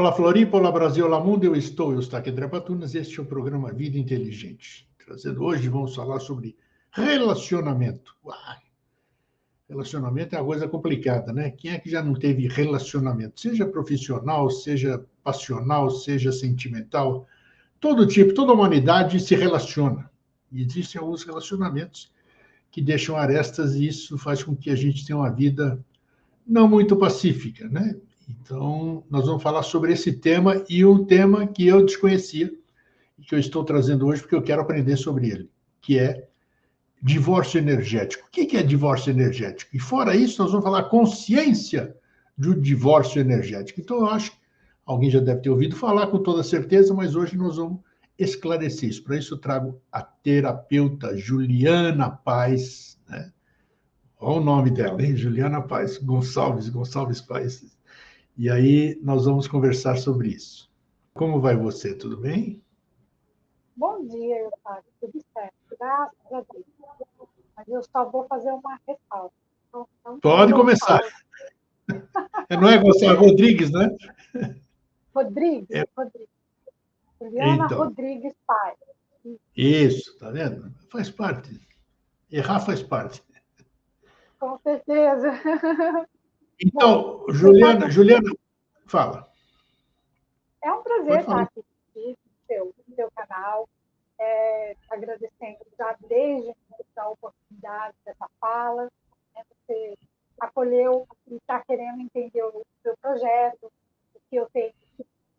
Olá, Floripa, olá, Brasil, olá, mundo, eu estou aqui, André Patunas, este é o programa Vida Inteligente. Trazendo hoje, vamos falar sobre relacionamento. Uai, relacionamento é uma coisa complicada, né? Quem é que já não teve relacionamento? Seja profissional, seja passional, seja sentimental, todo tipo, toda a humanidade se relaciona. E existem alguns relacionamentos que deixam arestas e isso faz com que a gente tenha uma vida não muito pacífica, né? Então, nós vamos falar sobre esse tema e um tema que eu desconhecia e que eu estou trazendo hoje porque eu quero aprender sobre ele, que é divórcio energético. O que é divórcio energético? E fora isso, nós vamos falar consciência do divórcio energético. Então, eu acho que alguém já deve ter ouvido falar com toda certeza, mas hoje nós vamos esclarecer isso. Para isso, eu trago a terapeuta Juliana Paz, né? Olha o nome dela, hein? Juliana Paz Gonçalves Paz. E aí nós vamos conversar sobre isso. Como vai você? Tudo bem? Bom dia, Eustáquio. Tudo certo. Graças a Deus. Mas eu só vou fazer uma ressalva. Não Pode começar. Não é Gonçalo Rodrigues, né? Rodrigues. Juliana Então, Rodrigues Paz. isso, tá vendo? Faz parte. Errar faz parte. Com certeza. Bom, Então, Juliana, fala. é um prazer Pode estar falar. aqui no seu canal, agradecendo já desde a oportunidade dessa fala. Né? Você acolheu e está querendo entender o seu projeto, o que eu tenho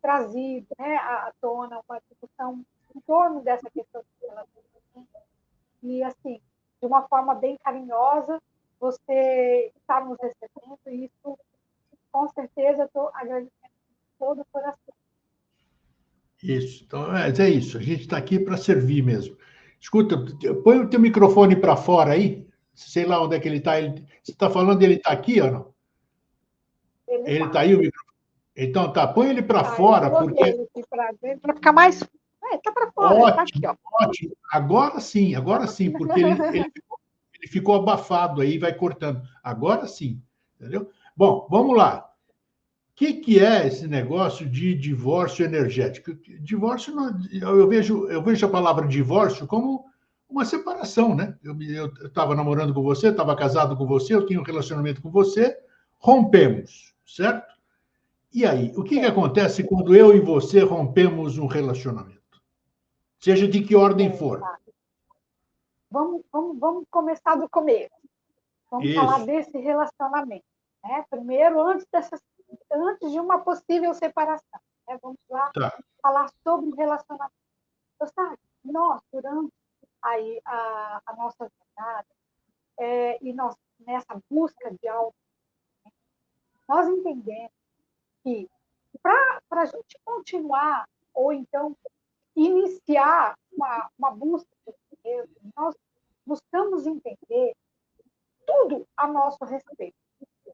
trazido, né, à tona uma discussão em torno dessa questão de relacionamento. E, assim, de uma forma bem carinhosa, você está nos recebendo, e isso, com certeza, estou agradecendo de todo o coração. Isso. Então, é isso. A gente está aqui para servir mesmo. Escuta, põe o teu microfone para fora aí. Sei lá onde é que ele está. Você está falando ele está aqui ou não? Ele está aí o microfone? Então tá, põe ele para Eu fora, coloquei porque ele aqui para dentro, para ficar mais... Está para fora, está aqui, ótimo, ó. ótimo. Agora sim, porque ele ficou abafado aí, vai cortando. Agora sim, entendeu? Bom, vamos lá. O que é esse negócio de divórcio energético? Divórcio, eu vejo a palavra divórcio como uma separação, né? Eu estava namorando com você, estava casado com você, eu tinha um relacionamento com você, rompemos, certo? E aí, o que acontece quando eu e você rompemos um relacionamento? Seja de que ordem for. Tá. Vamos começar do começo. Vamos falar Isso. desse relacionamento. Né? Primeiro, antes de uma possível separação. Né? Vamos lá Tá. falar sobre relacionamento. Então, sabe, nós, durante a nossa jornada, e nós, nessa busca de algo, nós entendemos que para a gente continuar, ou então iniciar uma busca de Deus, nós buscamos entender tudo a nosso respeito.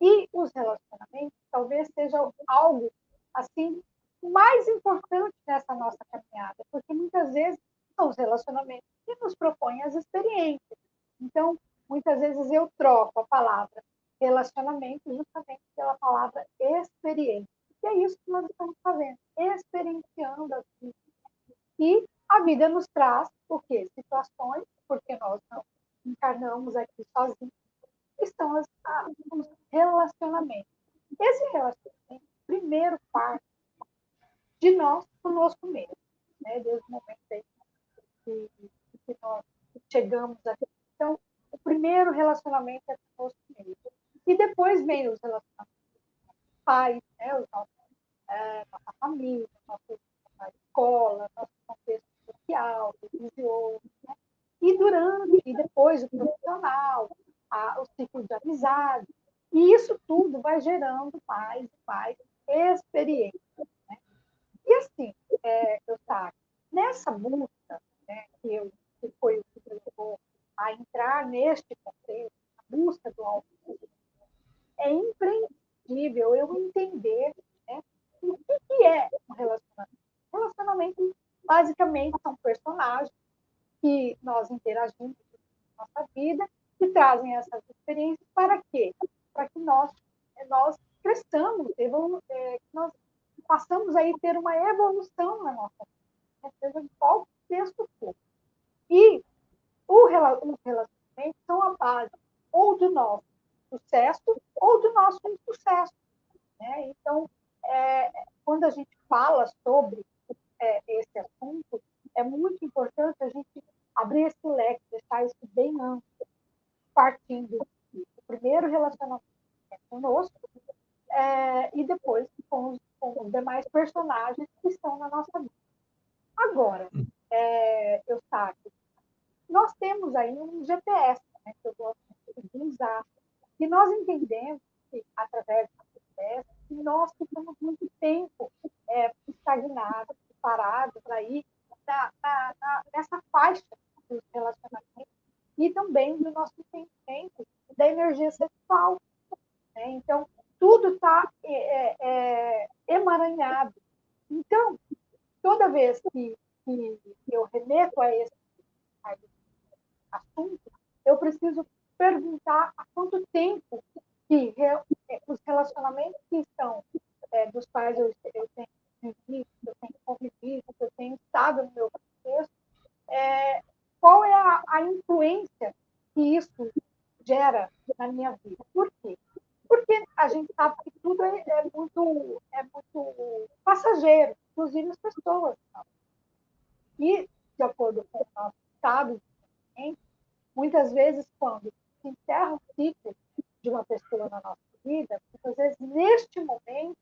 E os relacionamentos talvez sejam algo assim mais importante nessa nossa caminhada, porque muitas vezes são os relacionamentos que nos propõem as experiências. Então, muitas vezes eu troco a palavra relacionamento justamente pela palavra experiência. E é isso que nós estamos fazendo, experienciando a vida. E a vida nos traz, por quê? Situações, porque nós não encarnamos aqui sozinhos, estão os relacionamentos. Esse relacionamento, primeiro, parte de nós conosco mesmo, né? Desde o momento aí que nós chegamos aqui. Então, o primeiro relacionamento é conosco mesmo. E depois vem os relacionamentos com os pais, né? Nossa família, nossa escola, nosso contexto social, religioso, né? E depois o profissional, o ciclo de amizade. E isso tudo vai gerando mais e mais experiência. Né? E assim, Eustáquio, nessa busca, né, que foi o que me levou a entrar neste contexto, a busca do auto, é imprescindível eu entender, né, o que é um relacionamento. Relacionamento, basicamente, são personagens que nós interagimos na nossa vida e trazem essas experiências para quê? Para que nós cresçamos, que nós passamos aí a ter uma evolução na nossa vida, seja em qual contexto for. E os relacionamentos são a base ou do nosso sucesso ou do nosso insucesso, né? Então, quando a gente fala sobre esse assunto, é muito importante a gente abrir esse leque, deixar isso bem amplo, partindo do primeiro relacionamento conosco e depois com os demais personagens que estão na nossa vida. Agora, Eustáquio, nós temos aí um GPS, né, que eu gosto de usar, e nós entendemos que, através do GPS, que nós ficamos muito tempo estagnados, parados aí nessa faixa dos relacionamentos e também do nosso entendimento da energia sexual, né? Então, tudo está emaranhado. Então, toda vez que eu remeto a esse assunto, eu preciso perguntar há quanto tempo que os relacionamentos que estão, dos quais eu tenho vivido, que eu tenho convivido, que eu tenho estado no meu contexto, qual é a influência que isso gera na minha vida. Por quê? Porque a gente sabe que tudo é muito passageiro, inclusive as pessoas. E, de acordo com o nosso estado, muitas vezes, quando se encerra o ciclo de uma pessoa na nossa vida, muitas vezes, neste momento,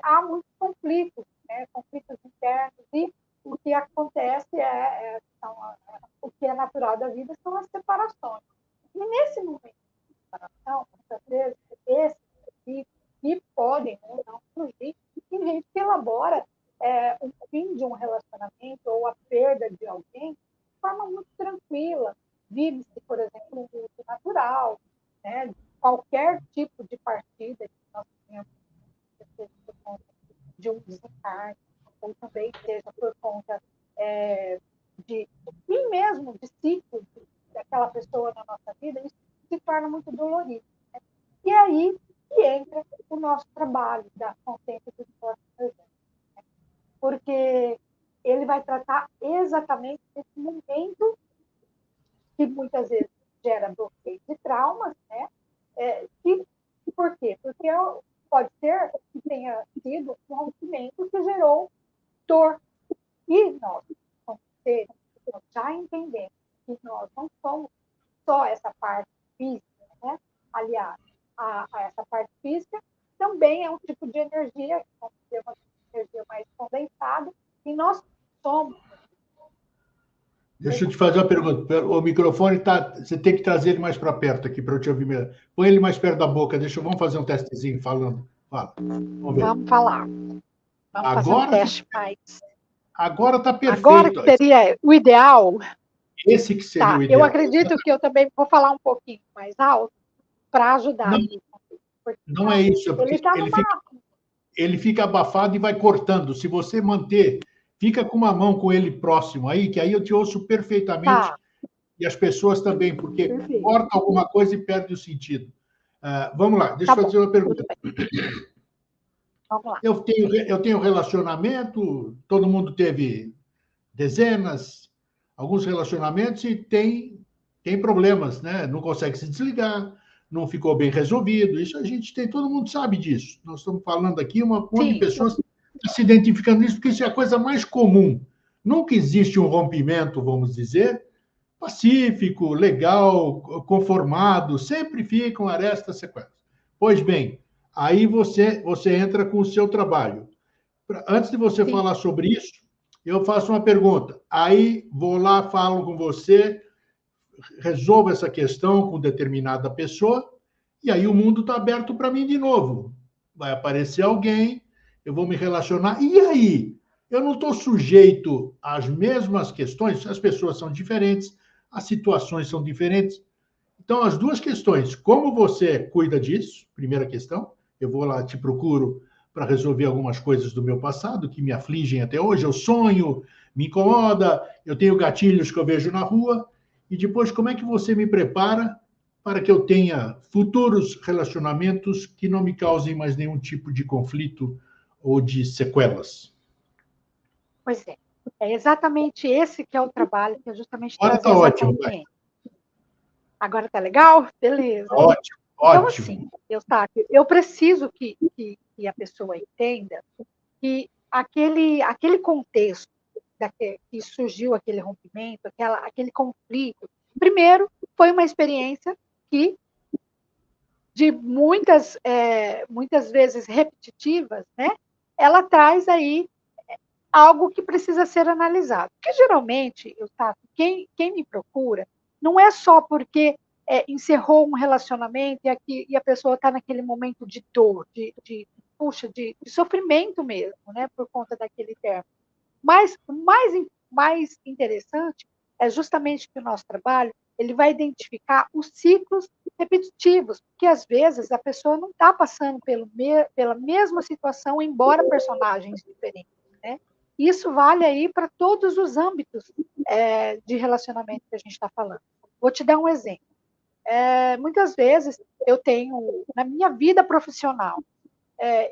há muitos conflitos, né? Conflitos internos, e o que acontece o que é natural da vida são as separações. E nesse momento de separação, muitas vezes, esses conflitos que podem ou não surgir, tem gente que elabora o fim de um relacionamento ou a perda de alguém de forma muito tranquila. Vive-se, por exemplo, um luto natural, né? Qualquer tipo de partida que nós tenhamos, seja por conta de um desencarne, ou também seja por conta de fim mesmo, de ciclo daquela pessoa na nossa vida, isso se torna muito dolorido, né? E aí que entra o nosso trabalho da consciência do esforço presente, né? Porque ele vai tratar exatamente desse momento que muitas vezes gera bloqueios e traumas, né? Por quê? Porque pode ser que tenha sido um rompimento que gerou dor. E nós, como seres, já entendemos que nós não somos só essa parte física, né? Aliás, essa parte física também é um tipo de energia, vamos dizer, uma energia mais condensada, e nós somos. Deixa eu te fazer uma pergunta. O microfone tá. Você tem que trazer ele mais para perto aqui para eu te ouvir melhor. Põe ele mais perto da boca. Vamos fazer um testezinho falando. Fala. Vamos ver. Vamos falar. Vamos fazer um teste mais. Agora está perfeito. Agora que seria o ideal. Esse que seria o ideal. Eu acredito que eu também vou falar um pouquinho mais alto para ajudar. Não é isso. É porque ele fica abafado e vai cortando. Se você manter, fica com uma mão com ele próximo aí, que aí eu te ouço perfeitamente. Tá. E as pessoas também, porque corta alguma coisa e perde o sentido. Vamos lá, deixa eu fazer uma pergunta. Vamos lá. Eu tenho relacionamento, todo mundo teve dezenas, alguns relacionamentos e tem problemas, né? Não consegue se desligar, não ficou bem resolvido. Isso a gente tem, todo mundo sabe disso. Nós estamos falando aqui, uma monte de pessoas se identificando nisso, porque isso é a coisa mais comum. Nunca existe um rompimento, vamos dizer, pacífico, legal, conformado, sempre ficam arestas, sequelas. Pois bem, aí você entra com o seu trabalho. Antes de você falar sobre isso, eu faço uma pergunta. Aí vou lá, falo com você, resolvo essa questão com determinada pessoa, e aí o mundo está aberto para mim de novo. Vai aparecer alguém, eu vou me relacionar, e aí? Eu não estou sujeito às mesmas questões, as pessoas são diferentes, as situações são diferentes. Então, as duas questões, como você cuida disso? Primeira questão, eu vou lá, te procuro para resolver algumas coisas do meu passado que me afligem até hoje, eu sonho, me incomoda, eu tenho gatilhos que eu vejo na rua, e depois como é que você me prepara para que eu tenha futuros relacionamentos que não me causem mais nenhum tipo de conflito ou de sequelas? Pois é. É exatamente esse que é o trabalho, que é justamente Agora trazer está essa ótimo, vai. consciência. Agora tá legal? Beleza. Ótimo, Então, ótimo. assim, eu preciso que a pessoa entenda que aquele contexto que surgiu aquele rompimento, aquele conflito, primeiro, foi uma experiência que, de muitas vezes repetitivas, né, ela traz aí algo que precisa ser analisado. Porque, geralmente, quem me procura não é só porque encerrou um relacionamento e a pessoa está naquele momento de dor, de sofrimento mesmo, né, por conta daquele término. Mas o mais interessante é justamente que o nosso trabalho ele vai identificar os ciclos repetitivos, porque às vezes a pessoa não está passando pela mesma situação, embora personagens diferentes, né? Isso vale aí para todos os âmbitos de relacionamento que a gente está falando. Vou te dar um exemplo. Muitas vezes eu tenho, na minha vida profissional,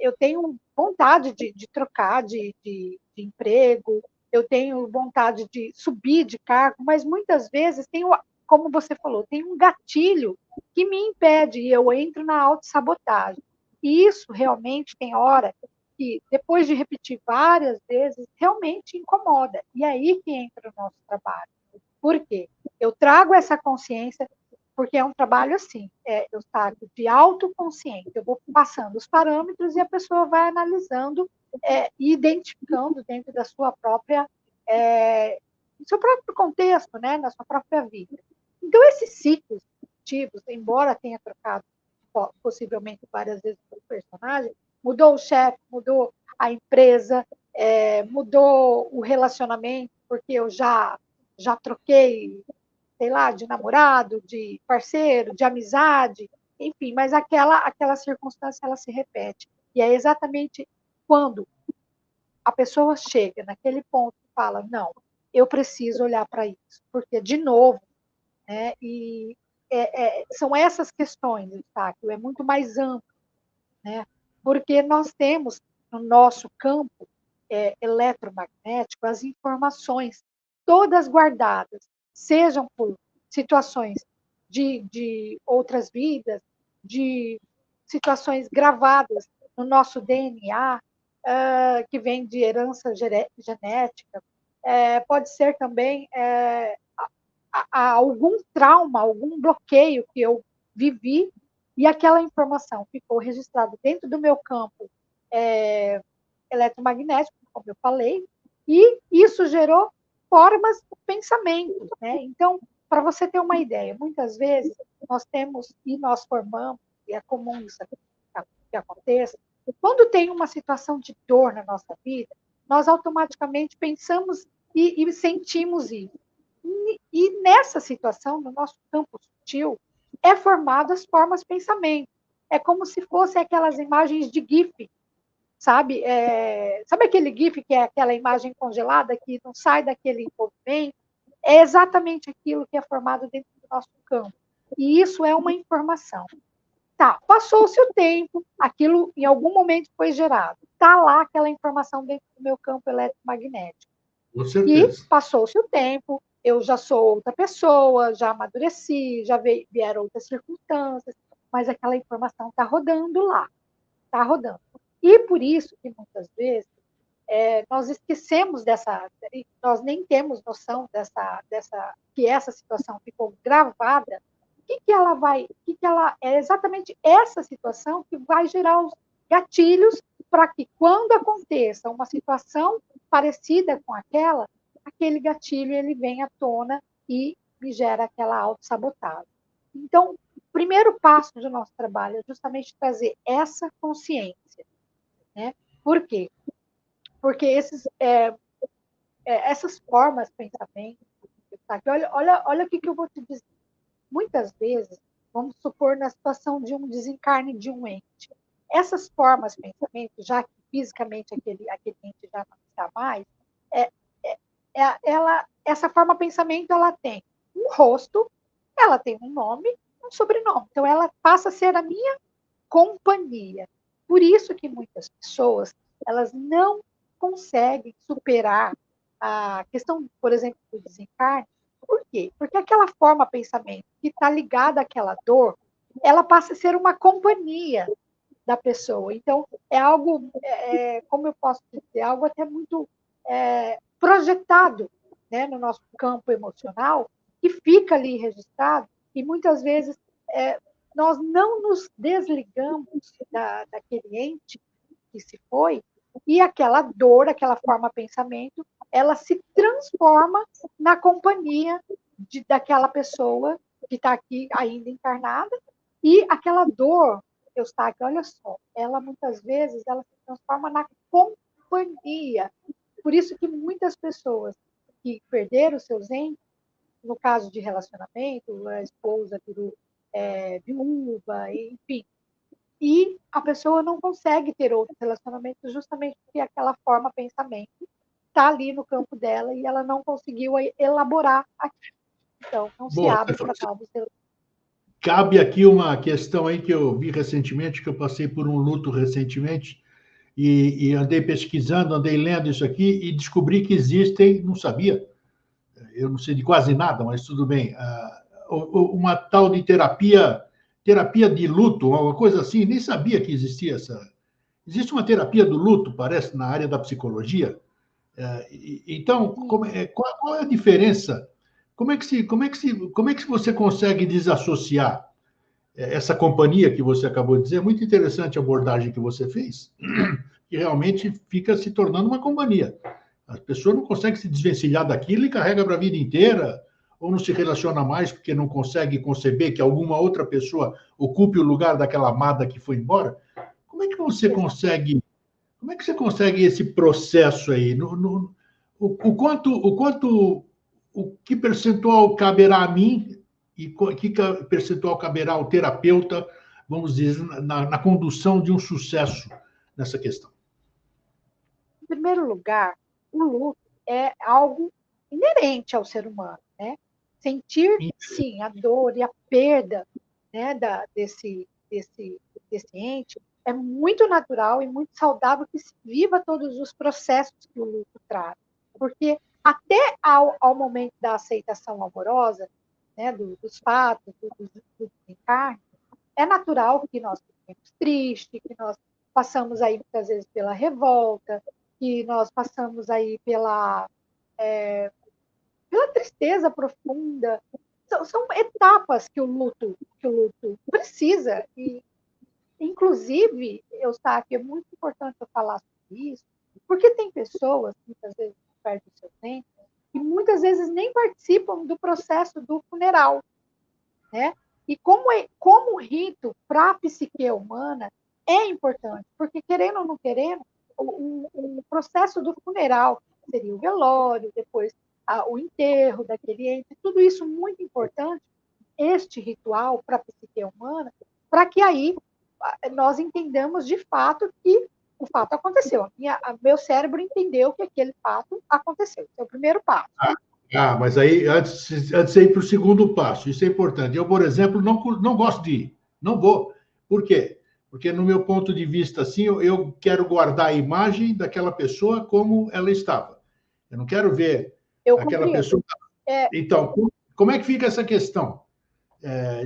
eu tenho vontade de trocar de emprego, eu tenho vontade de subir de cargo, mas muitas vezes tenho, como você falou, tem um gatilho que me impede e eu entro na autossabotagem. E isso realmente tem hora que, depois de repetir várias vezes, realmente incomoda. E aí que entra o nosso trabalho. Por quê? Eu trago essa consciência, porque é um trabalho assim, eu trago de autoconsciência, eu vou passando os parâmetros e a pessoa vai analisando e identificando dentro da sua própria, do seu próprio contexto, né, na sua própria vida. Então, esses ciclos ativos, embora tenha trocado possivelmente várias vezes o personagem, mudou o chefe, mudou a empresa, mudou o relacionamento, porque eu já troquei, sei lá, de namorado, de parceiro, de amizade, enfim, mas aquela circunstância ela se repete. E é exatamente quando a pessoa chega naquele ponto e fala, não, eu preciso olhar para isso, porque, de novo, né, e são essas questões, tá? Que é muito mais amplo, né? Porque nós temos no nosso campo eletromagnético as informações todas guardadas, sejam por situações de outras vidas, de situações gravadas no nosso DNA, que vem de herança genética, pode ser também a algum trauma, algum bloqueio que eu vivi e aquela informação ficou registrada dentro do meu campo eletromagnético, como eu falei, e isso gerou formas de pensamento, né? Então, para você ter uma ideia, muitas vezes nós temos e nós formamos, e é comum isso que aconteça, quando tem uma situação de dor na nossa vida, nós automaticamente pensamos e sentimos isso. E nessa situação, no nosso campo sutil, é formado as formas de pensamento. É como se fossem aquelas imagens de GIF, sabe? Sabe aquele GIF que é aquela imagem congelada que não sai daquele movimento? É exatamente aquilo que é formado dentro do nosso campo. E isso é uma informação. Tá, passou-se o tempo, aquilo em algum momento foi gerado. Está lá aquela informação dentro do meu campo eletromagnético. Com E certeza. passou-se o tempo, eu já sou outra pessoa, já amadureci, já vieram outras circunstâncias, mas aquela informação está rodando lá, está rodando. E por isso que muitas vezes nós esquecemos nós nem temos noção que essa situação ficou gravada. É exatamente essa situação que vai gerar os gatilhos para que, quando aconteça uma situação parecida com aquele gatilho ele vem à tona e me gera aquela autossabotagem. Então, o primeiro passo do nosso trabalho é justamente trazer essa consciência, né? Por quê? Porque essas formas de pensamento, tá? Olha o que eu vou te dizer. Muitas vezes, vamos supor na situação de um desencarne de um ente, essas formas de pensamento, já que fisicamente aquele ente já não está mais, é, essa forma de pensamento ela tem um rosto, ela tem um nome, um sobrenome. Então, ela passa a ser a minha companhia. Por isso que muitas pessoas elas não conseguem superar a questão, por exemplo, do desencarne. Por quê? Porque aquela forma de pensamento que está ligada àquela dor, ela passa a ser uma companhia da pessoa. Então, é algo, como eu posso dizer, algo até muito projetado, né, no nosso campo emocional, que fica ali registrado, e muitas vezes nós não nos desligamos daquele ente que se foi, e aquela dor, aquela forma de pensamento, ela se transforma na companhia daquela pessoa que está aqui ainda encarnada, e aquela dor, Eustáquio, olha só, ela muitas vezes ela se transforma na companhia. Por isso que muitas pessoas que perderam seus entes, no caso de relacionamento, a esposa virou viúva, enfim, e a pessoa não consegue ter outros relacionamentos justamente porque aquela forma de pensamento está ali no campo dela e ela não conseguiu elaborar aqui. Então, não se Bom, abre para tal dos relacionamentos. cabe aqui uma questão aí que eu vi recentemente, que eu passei por um luto recentemente, e andei pesquisando, andei lendo isso aqui e descobri que existem, não sabia, eu não sei de quase nada, mas tudo bem, uma tal de terapia de luto, uma coisa assim, nem sabia que existia essa. Existe uma terapia do luto, parece, na área da psicologia. Então, qual é a diferença? Como é que você consegue desassociar essa companhia que você acabou de dizer? É muito interessante a abordagem que você fez, que realmente fica se tornando uma companhia. A pessoa não consegue se desvencilhar daquilo e carrega para a vida inteira, ou não se relaciona mais porque não consegue conceber que alguma outra pessoa ocupe o lugar daquela amada que foi embora. Como é que você consegue? Como é que você consegue esse processo aí? O que percentual caberá a mim e que percentual caberá ao terapeuta, vamos dizer, na condução de um sucesso nessa questão? Em primeiro lugar, o luto é algo inerente ao ser humano, né? Sentir, sim, a dor e a perda, né, desse ente é muito natural e muito saudável que se viva todos os processos que o luto traz. Porque até ao momento da aceitação amorosa, né, dos fatos, do desencarne, é natural que nós fiquemos tristes, que nós passamos aí muitas vezes pela revolta, que nós passamos aí pela tristeza profunda. São etapas que o luto precisa. E, inclusive, Eustáquio, é muito importante eu falar sobre isso, porque tem pessoas, muitas vezes, que perdem o seu tempo, e muitas vezes nem participam do processo do funeral, né? E como rito para a psique humana é importante, porque querendo ou não querendo, o processo do funeral seria o velório, depois o enterro daquele ente, tudo isso muito importante, este ritual para a psique humana, para que aí nós entendamos de fato que o fato aconteceu. Meu cérebro entendeu que aquele fato aconteceu. Esse é o primeiro passo. Mas aí, antes de ir para o segundo passo, isso é importante. Eu, por exemplo, não gosto de ir, não vou. Por quê? Porque, no meu ponto de vista, assim, eu quero guardar a imagem daquela pessoa como ela estava. Eu não quero ver Eu aquela compreendo. pessoa. Então, como é que fica essa questão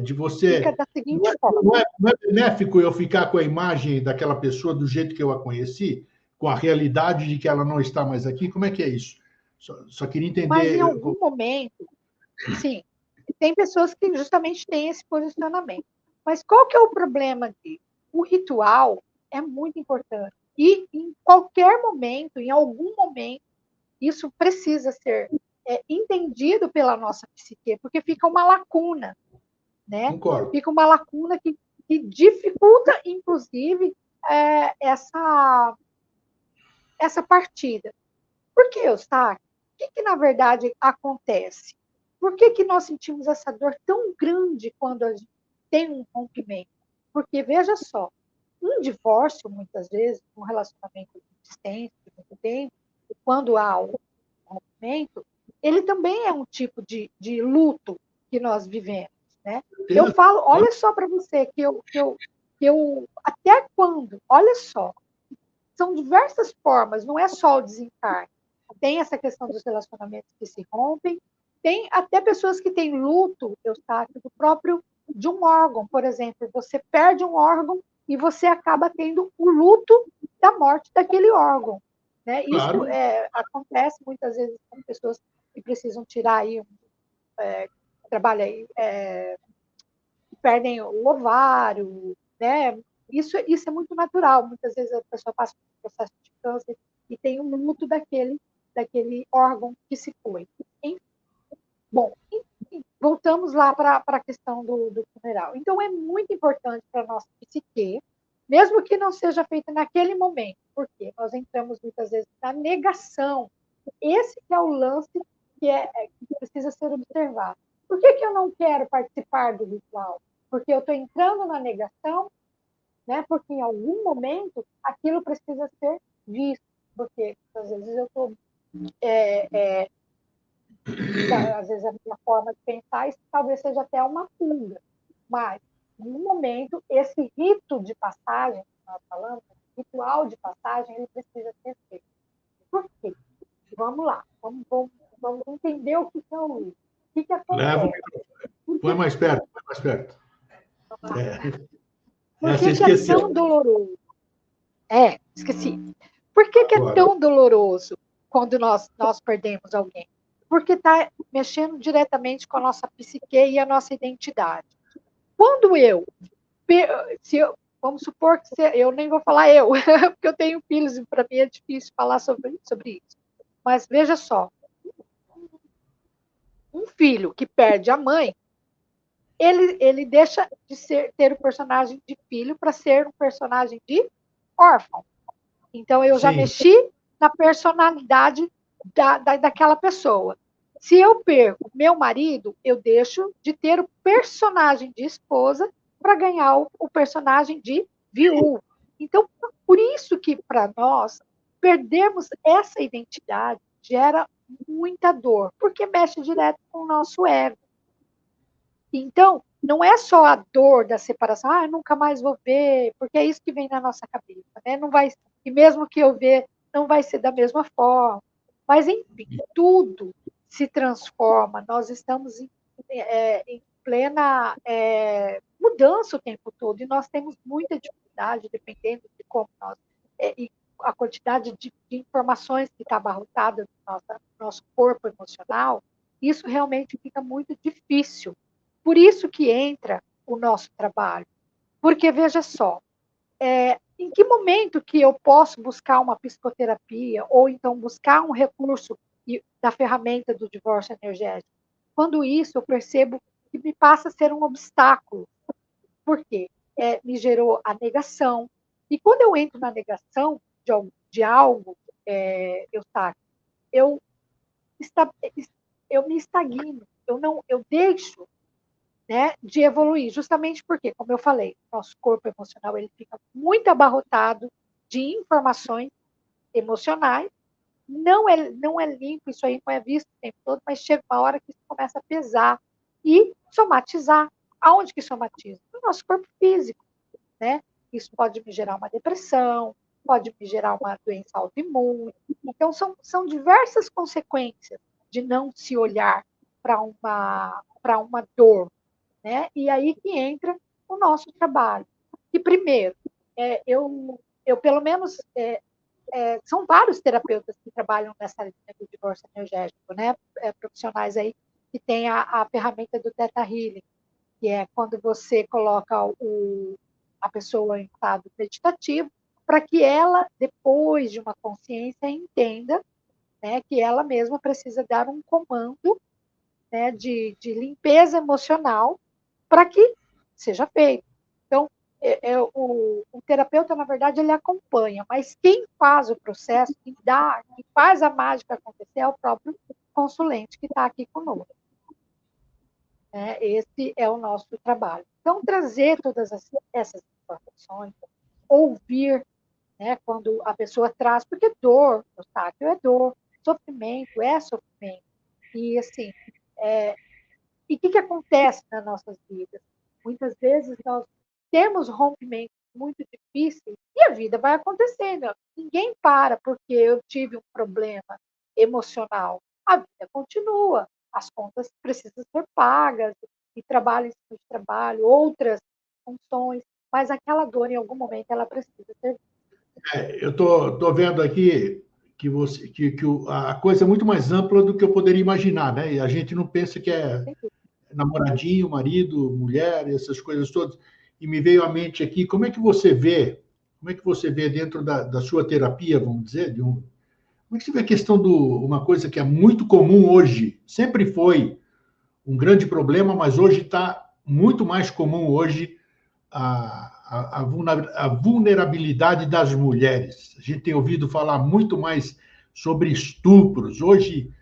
de você. Fica da seguinte forma. Não é benéfico eu ficar com a imagem daquela pessoa do jeito que eu a conheci, com a realidade de que ela não está mais aqui? Como é que é isso? Só queria entender. Mas em algum momento, sim, tem pessoas que justamente têm esse posicionamento. Mas qual que é o problema disso? O ritual é muito importante. E em qualquer momento, em algum momento, isso precisa ser entendido pela nossa psique, porque fica uma lacuna, né? Concordo. Fica uma lacuna que dificulta, inclusive, essa partida. Por que, Eustáquio? O que na verdade acontece? Por que nós sentimos essa dor tão grande quando a gente tem um rompimento? Porque, veja só, um divórcio, muitas vezes, um relacionamento existente de muito tempo, quando há um rompimento, ele também é um tipo de luto que nós vivemos, né? Eu falo, olha só para você, que eu até quando, olha só, são diversas formas, não é só o desencarne. Tem essa questão dos relacionamentos que se rompem, tem até pessoas que têm luto, Eustáquio, do próprio de um órgão, por exemplo, você perde um órgão e você acaba tendo o luto da morte daquele órgão. Né? Claro. Isso acontece muitas vezes com pessoas que precisam tirar aí, trabalha aí, perdem o ovário, né? Isso é muito natural. Muitas vezes a pessoa passa por um processo de câncer e tem um luto daquele órgão que se foi. Enfim. Bom, voltamos lá para a questão do funeral. Então, é muito importante para a nossa psique, mesmo que não seja feito naquele momento, porque nós entramos muitas vezes na negação. Esse que é o lance que precisa ser observado. Por que eu não quero participar do ritual? Porque eu estou entrando na negação, né? Porque em algum momento aquilo precisa ser visto. Porque às vezes eu estou às vezes a minha forma de pensar, isso talvez seja até uma fuga. Mas, no momento, esse rito de passagem, que nós falamos, esse ritual de passagem, ele precisa ser feito. Por quê? Vamos lá, vamos entender o que é o luto. O que Leva o acontece? microfone. Põe mais perto, põe mais perto. Por Você que é tão esqueceu. doloroso? Esqueci. Por que é Agora. tão doloroso quando nós perdemos alguém? Porque está mexendo diretamente com a nossa psique e a nossa identidade. Quando vamos supor que eu nem vou falar eu, porque eu tenho filhos e para mim é difícil falar sobre isso. Mas veja só, um filho que perde a mãe, ele deixa de ter o personagem de filho para ser um personagem de órfão. Então, eu já Sim. mexi na personalidade daquela pessoa. Se eu perco meu marido, eu deixo de ter o personagem de esposa para ganhar o personagem de viúva. Então, por isso que, para nós, perdermos essa identidade gera muita dor, porque mexe direto com o nosso ego. Então, não é só a dor da separação, eu nunca mais vou ver, porque é isso que vem na nossa cabeça, né? Não vai, e mesmo que eu ver, não vai ser da mesma forma. Mas, enfim, tudo se transforma, nós estamos em plena mudança o tempo todo, e nós temos muita dificuldade, dependendo de como nós. E a quantidade de informações que está abarrotada no nosso corpo emocional, isso realmente fica muito difícil. Por isso que entra o nosso trabalho. Porque, veja só, em que momento que eu posso buscar uma psicoterapia ou então buscar um recurso da ferramenta do divórcio energético? Quando isso eu percebo que me passa a ser um obstáculo. Por quê? Me gerou a negação. E quando eu entro na negação de algo, eu me estagno. Eu deixo, né, de evoluir, justamente porque, como eu falei, nosso corpo emocional ele fica muito abarrotado de informações emocionais, não é limpo, isso aí não é visto o tempo todo, mas chega uma hora que isso começa a pesar e somatizar. Aonde que somatiza? No nosso corpo físico, né? Isso pode me gerar uma depressão, pode me gerar uma doença autoimune. Então, são diversas consequências de não se olhar para uma dor, né? E aí que entra o nosso trabalho. E primeiro, eu pelo menos são vários terapeutas que trabalham nessa linha do divórcio energético, né? Profissionais aí que têm a ferramenta do Theta Healing, que é quando você coloca a pessoa em estado meditativo, para que ela, depois de uma consciência, entenda, né, que ela mesma precisa dar um comando, né, de limpeza emocional para que seja feito. Então, o terapeuta, na verdade, ele acompanha, mas quem faz o processo, quem faz a mágica acontecer é o próprio consulente que está aqui conosco. Esse é o nosso trabalho. Então, trazer todas essas informações, ouvir, né, quando a pessoa traz, porque dor, Eustáquio, é dor, sofrimento é sofrimento. E, assim, e o que acontece nas nossas vidas? Muitas vezes nós temos rompimentos muito difíceis e a vida vai acontecendo. Ninguém para porque eu tive um problema emocional. A vida continua, as contas precisam ser pagas, e trabalho em cima de trabalho, outras funções, mas aquela dor, em algum momento, ela precisa ser. Eu tô vendo aqui a coisa é muito mais ampla do que eu poderia imaginar, né? E a gente não pensa que é namoradinho, marido, mulher, essas coisas todas. E me veio à mente aqui, como é que você vê dentro da sua terapia, vamos dizer, como é que você vê a questão uma coisa que é muito comum hoje, sempre foi um grande problema, mas hoje está muito mais comum hoje a vulnerabilidade das mulheres. A gente tem ouvido falar muito mais sobre estupros. Hoje,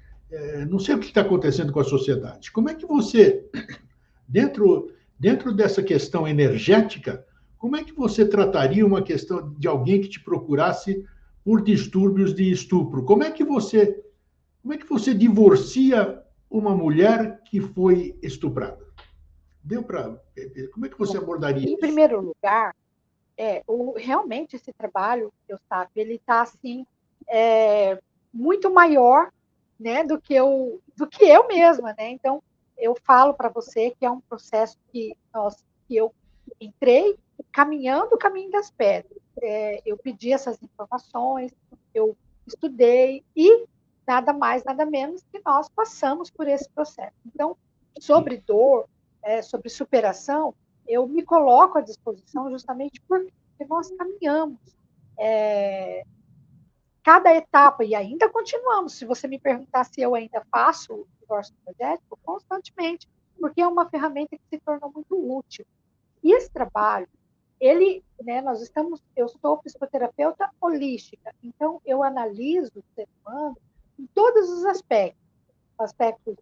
não sei o que está acontecendo com a sociedade. Como é que você, dentro dessa questão energética, como é que você trataria uma questão de alguém que te procurasse por distúrbios de estupro? Como é que você divorcia uma mulher que foi estuprada? Deu para. Como é que você Bom, abordaria em isso? primeiro lugar, realmente esse trabalho, Eustáquio, ele está assim, muito maior, né, do que eu mesma, né? Então, eu falo para você que é um processo que eu entrei caminhando o caminho das pedras. Eu pedi essas informações, eu estudei e nada mais, nada menos que nós passamos por esse processo. Então, sobre dor, sobre superação, eu me coloco à disposição justamente porque nós caminhamos cada etapa, e ainda continuamos. Se você me perguntar se eu ainda faço o divórcio energético, constantemente, porque é uma ferramenta que se tornou muito útil. E esse trabalho, eu sou psicoterapeuta holística, então eu analiso o ser humano em todos os aspectos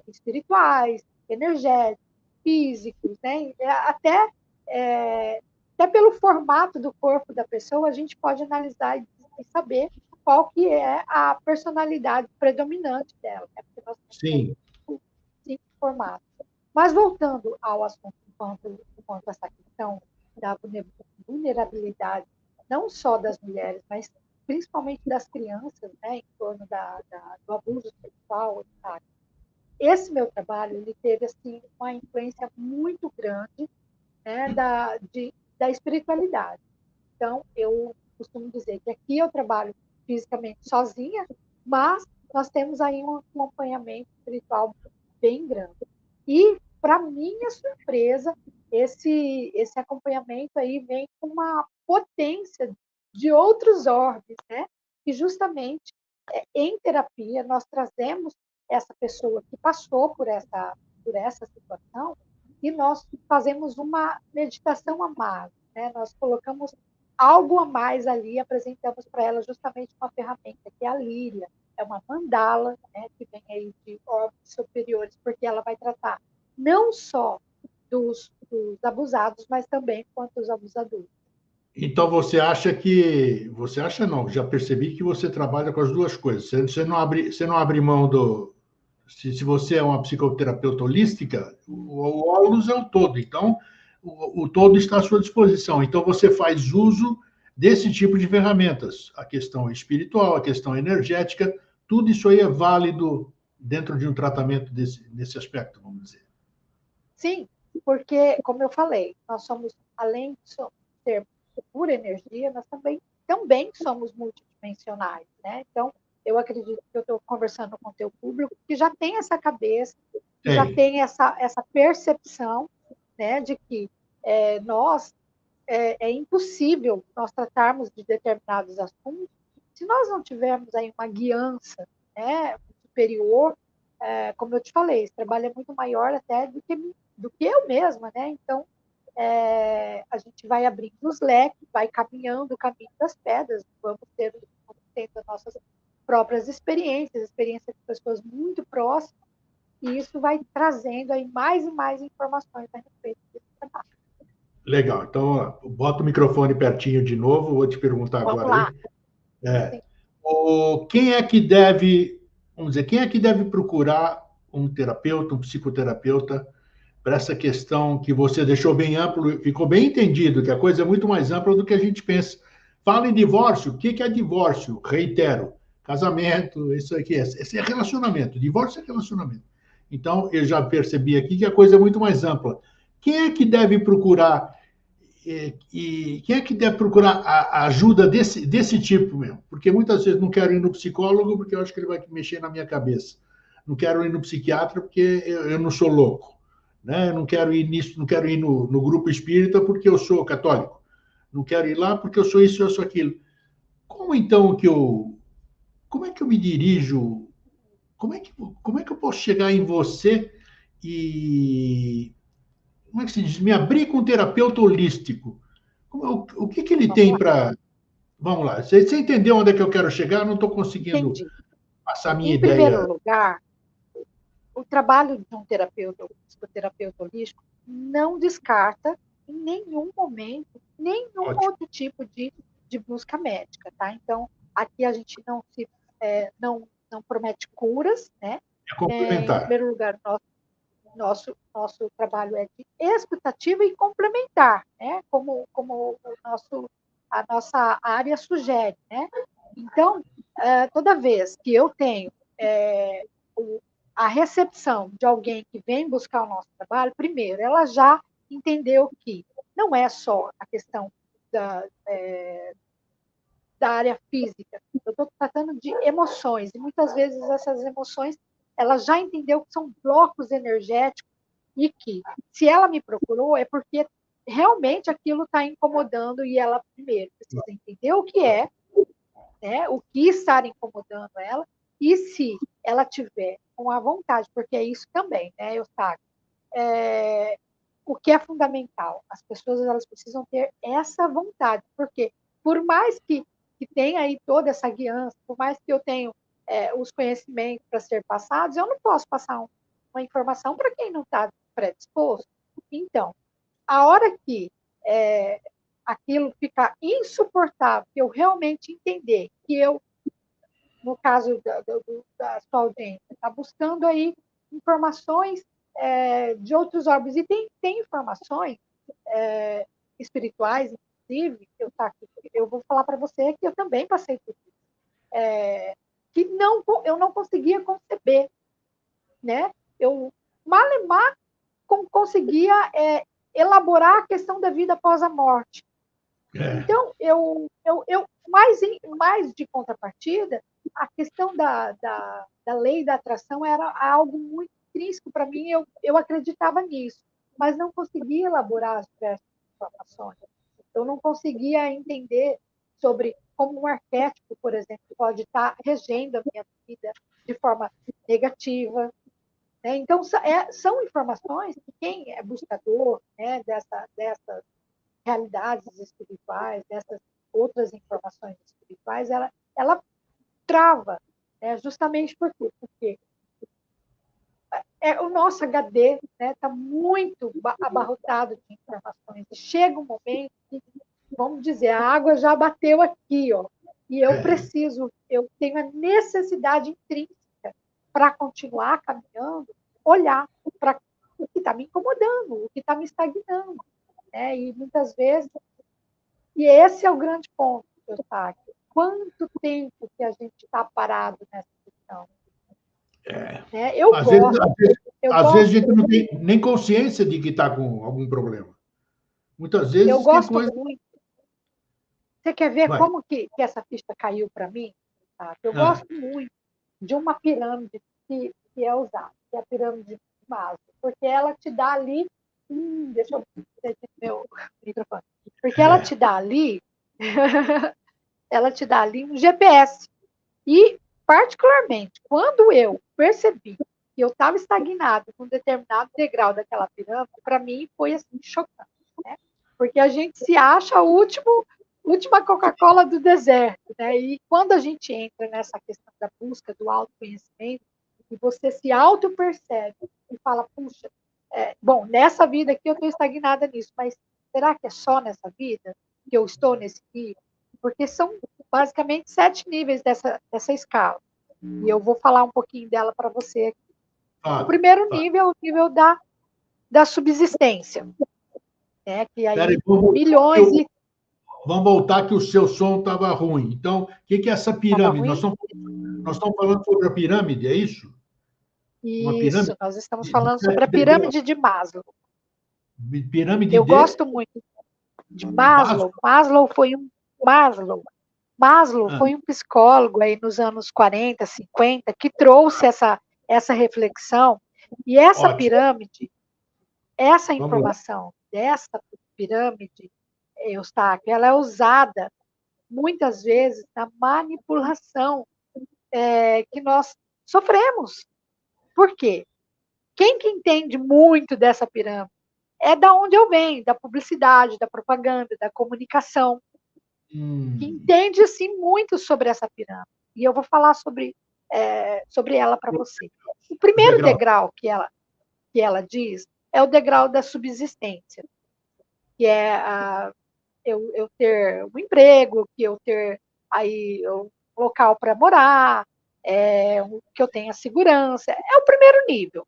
espirituais, energéticos, físicos, né? Até pelo formato do corpo da pessoa, a gente pode analisar e saber qual que é a personalidade predominante dela, né? Porque nós temos Sim. 5 formatos. Mas voltando ao assunto enquanto essa questão da vulnerabilidade, não só das mulheres, mas principalmente das crianças, né, em torno do abuso sexual, tá? Esse meu trabalho ele teve assim uma influência muito grande, né, da espiritualidade. Então, eu costumo dizer que aqui eu trabalho fisicamente sozinha, mas nós temos aí um acompanhamento espiritual bem grande. E, para minha surpresa, esse acompanhamento aí vem com uma potência de outros orbes, né? Que justamente em terapia nós trazemos essa pessoa que passou por essa situação e nós fazemos uma meditação a mais, né? Nós colocamos algo a mais ali, apresentamos para ela justamente uma ferramenta que é a líria, é uma mandala, né, que vem aí de orbes superiores, porque ela vai tratar não só dos abusados, mas também quanto os abusadores. Então você acha não, já percebi que você trabalha com as duas coisas. Você não abre mão se você é uma psicoterapeuta holística, o óculos é o todo. Então o todo está à sua disposição. Então você faz uso desse tipo de ferramentas, a questão espiritual, a questão energética, tudo isso aí é válido dentro de um tratamento nesse aspecto, vamos dizer. Sim, porque, como eu falei, nós somos, além de ser pura energia, nós também somos multidimensionais, né? Então, eu acredito que eu estou conversando com o teu público que já tem essa cabeça, que já Tem. tem essa percepção, né, de que é impossível nós tratarmos de determinados assuntos se nós não tivermos aí uma guiança, né, superior. Como eu te falei, esse trabalho é muito maior até do que eu mesma, né? Então, a gente vai abrindo os leques, vai caminhando o caminho das pedras, vamos tendo as nossas próprias experiências de pessoas muito próximas, e isso vai trazendo aí mais e mais informações a respeito desse trabalho. Legal. Então, ó, bota o microfone pertinho de novo, vou te perguntar Vamos agora lá. aí. É, Sim. quem é que deve procurar um terapeuta, um psicoterapeuta, para essa questão que você deixou bem amplo, ficou bem entendido, que a coisa é muito mais ampla do que a gente pensa. Fala em divórcio, o que é divórcio? Reitero, casamento, isso aqui, esse é relacionamento. Divórcio é relacionamento. Então, eu já percebi aqui que a coisa é muito mais ampla. Quem é que deve procurar e quem é que deve procurar a ajuda desse tipo mesmo? Porque muitas vezes não quero ir no psicólogo porque eu acho que ele vai mexer na minha cabeça. Não quero ir no psiquiatra porque eu não sou louco. Né? Eu não quero ir nisso, não quero ir no grupo espírita porque eu sou católico. Não quero ir lá porque eu sou isso, eu sou aquilo. Como então como é que eu me dirijo? Como é que eu posso chegar em você e como é que se diz? Me abrir com um terapeuta holístico. O que ele tem para. Vamos lá, você entendeu onde é que eu quero chegar? Não estou conseguindo Entendi. passar a minha Em primeiro ideia. lugar, o trabalho de um terapeuta, psicoterapeuta holístico, não descarta em nenhum momento nenhum Ótimo. outro tipo de busca médica, tá? Então, aqui a gente não promete curas, né? É Em complementar. primeiro lugar, nosso trabalho é de escutativa e complementar, né? Como a nossa área sugere, né? Então, toda vez que eu tenho a recepção de alguém que vem buscar o nosso trabalho, primeiro, ela já entendeu que não é só a questão da área física, eu estou tratando de emoções, e muitas vezes essas emoções, ela já entendeu que são blocos energéticos e que, se ela me procurou, é porque realmente aquilo está incomodando e ela, primeiro, precisa entender o que é, né, o que está incomodando ela, e se ela tiver com a vontade, porque é isso também, né, Eustáquio? O que é fundamental? As pessoas elas precisam ter essa vontade, porque por mais que tenha aí toda essa guiança, por mais que eu tenha os conhecimentos para ser passados, eu não posso passar uma informação para quem não está predisposto. Então, a hora que aquilo ficar insuportável, que eu realmente entender que eu, no caso da sua audiência, está buscando aí informações de outros órgãos. E tem informações espirituais, inclusive, eu vou falar para você que eu também passei por isso, que eu não conseguia conceber. Né? Eu mal conseguia elaborar a questão da vida após a morte. Então, mais de contrapartida, a questão da lei da atração era algo muito intrínseco para mim, eu acreditava nisso, mas não conseguia elaborar as diversas informações. Eu não conseguia entender sobre como um arquétipo, por exemplo, pode estar regendo a minha vida de forma negativa. Né? Então, são informações que quem é buscador, né, dessas realidades espirituais, dessas outras informações espirituais, ela trava, né? Justamente por quê? Porque o nosso HD está, né, muito abarrotado de informações. E chega um momento que, vamos dizer, a água já bateu aqui, ó, e eu tenho a necessidade intrínseca para continuar caminhando, olhar para o que está me incomodando, o que está me estagnando. Né? E muitas vezes, e esse é o grande ponto, Eustáquio. Quanto tempo que a gente está parado nessa questão? Né? Às vezes a gente não tem nem consciência de que está com algum problema. Muitas vezes eu gosto tem coisa. Muito. Você quer ver como que essa ficha caiu para mim? Tá? Eu gosto muito de uma pirâmide que é usada, que é a pirâmide de Maslow, porque ela te dá ali. Deixa eu ver meu microfone. Porque ela te dá ali. ela te dá ali um GPS. E, particularmente, quando eu percebi que eu estava estagnado com um determinado degrau daquela pirâmide, para mim foi assim, chocante. Né? Porque a gente se acha a última Coca-Cola do deserto. Né? E quando a gente entra nessa questão da busca do autoconhecimento, e você se auto-percebe e fala, puxa, bom, nessa vida aqui eu estou estagnada nisso, mas será que é só nessa vida que eu estou nesse nível? Porque são basicamente 7 níveis dessa escala. E eu vou falar um pouquinho dela para você aqui. O primeiro nível é o nível da subsistência. Né? Que aí milhões e... Vamos voltar que o seu som estava ruim. Então, o que é essa pirâmide? Nós estamos falando sobre a pirâmide, é isso? Uma Isso, pirâmide nós estamos de falando sobre 7 a degraus. pirâmide de Maslow. Pirâmide Eu de gosto muito de Maslow. Maslow. Maslow Ah, foi um psicólogo aí nos anos 40, 50, que trouxe essa reflexão. E essa ótimo. pirâmide, essa Vamos lá. informação dessa pirâmide, Eustáquio, ela é usada muitas vezes na manipulação que nós sofremos. Por quê? Quem que entende muito dessa pirâmide? É da onde eu venho, da publicidade, da propaganda, da comunicação, que entende assim muito sobre essa pirâmide. E eu vou falar sobre ela para você. O primeiro Degrau. degrau que ela diz é o degrau da subsistência, que é eu ter um emprego, que eu ter aí um local para morar, que eu tenha segurança. É o primeiro nível.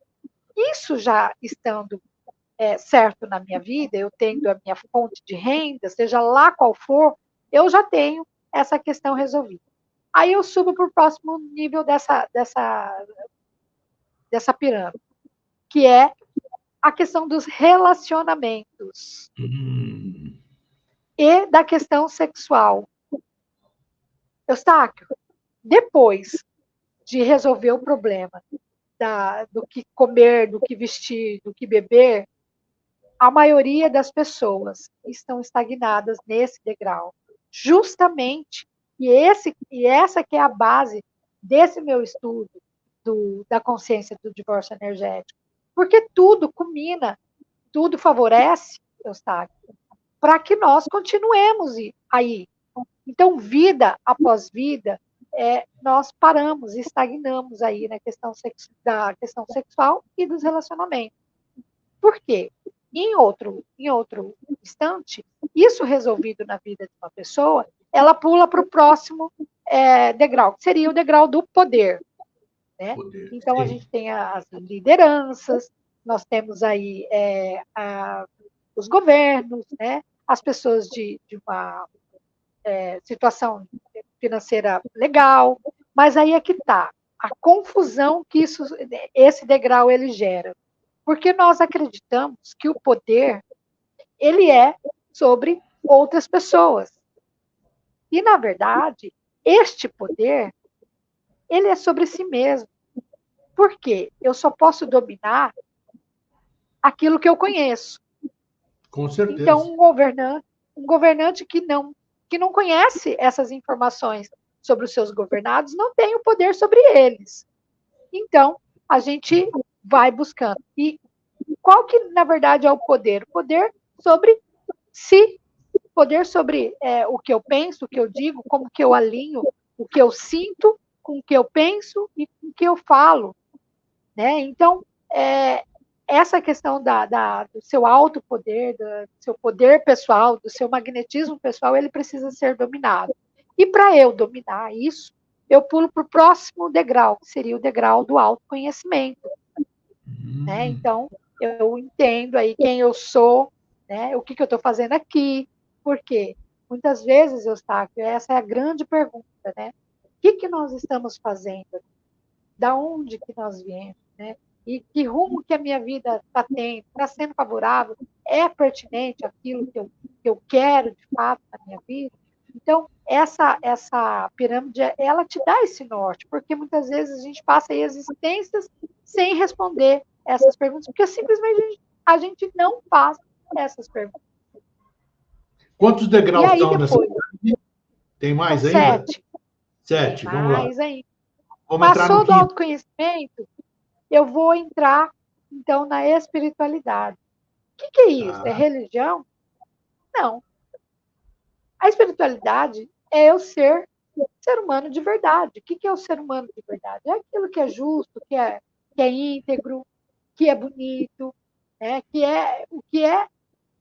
Isso já estando certo na minha vida, eu tendo a minha fonte de renda, seja lá qual for, eu já tenho essa questão resolvida. Aí eu subo para o próximo nível dessa pirâmide, que é a questão dos relacionamentos e da questão sexual. Eustáquio, depois de resolver o problema do que comer, do que vestir, do que beber, a maioria das pessoas estão estagnadas nesse degrau. Justamente, e essa que é a base desse meu estudo da consciência do divórcio energético. Porque tudo culmina, tudo favorece, Eustáquio, para que nós continuemos aí. Então, vida após vida, nós paramos, estagnamos aí na questão da questão sexual e dos relacionamentos. Por quê? Em outro instante, isso resolvido na vida de uma pessoa, ela pula para o próximo degrau, que seria o degrau do poder. Né? Poder. Então, a Sim. gente tem as lideranças, nós temos aí os governos, né? As pessoas de uma situação financeira legal, mas aí é que está a confusão que esse degrau ele gera. Porque nós acreditamos que o poder ele é sobre outras pessoas. E, na verdade, este poder ele é sobre si mesmo. Por quê? Eu só posso dominar aquilo que eu conheço. Com certeza. Então, um governante que não conhece essas informações sobre os seus governados não tem o poder sobre eles. Então, a gente vai buscando. E qual que, na verdade, é o poder? O poder sobre si. Poder sobre o que eu penso, o que eu digo, como que eu alinho o que eu sinto com o que eu penso e com o que eu falo. Né? Então, essa questão do seu alto poder, do seu poder pessoal, do seu magnetismo pessoal, ele precisa ser dominado. E para eu dominar isso, eu pulo para o próximo degrau, que seria o degrau do autoconhecimento. Né? Então, eu entendo aí quem eu sou, né? O que eu estou fazendo aqui, por quê? Muitas vezes, Eustáquio, essa é a grande pergunta, né? O que nós estamos fazendo? Da onde que nós viemos, né? E que rumo que a minha vida está tendo? Está sendo favorável? É pertinente aquilo que eu quero, de fato, na minha vida? Então, essa pirâmide, ela te dá esse norte, porque muitas vezes a gente passa aí existências sem responder essas perguntas, porque simplesmente a gente não faz essas perguntas. Quantos degraus E aí, estão nessa depois? pirâmide? Tem mais São ainda? 7. 7, vamos lá. Mais ainda. Vamos entrar no Passou do quinto. autoconhecimento, eu vou entrar, então, na espiritualidade. O que é isso? É religião? Não. A espiritualidade é eu ser humano de verdade. O que é o ser humano de verdade? É aquilo que é justo, que é íntegro, que é bonito, né? O que é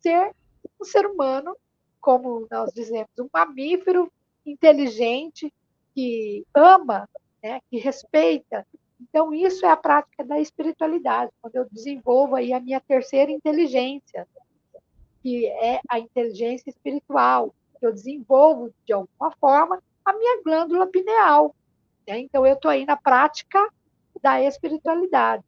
ser um ser humano, como nós dizemos, um mamífero inteligente, que ama, né? Que respeita. Então, isso é a prática da espiritualidade, quando eu desenvolvo aí a minha terceira inteligência, que é a inteligência espiritual. eu desenvolvo, de alguma forma, a minha glândula pineal. Né? Então, eu estou aí na prática da espiritualidade.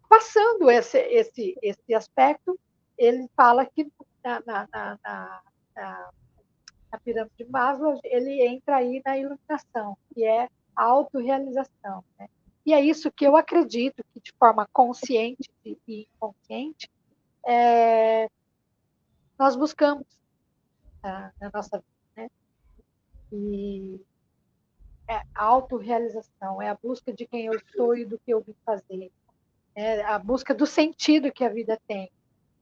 Passando esse aspecto, ele fala que na pirâmide de Maslow, ele entra aí na iluminação, que é a autorrealização. Né? E é isso que eu acredito que, de forma consciente e inconsciente, nós buscamos na nossa vida. Né? E a autorrealização é a busca de quem eu sou e do que eu vim fazer. É a busca do sentido que a vida tem.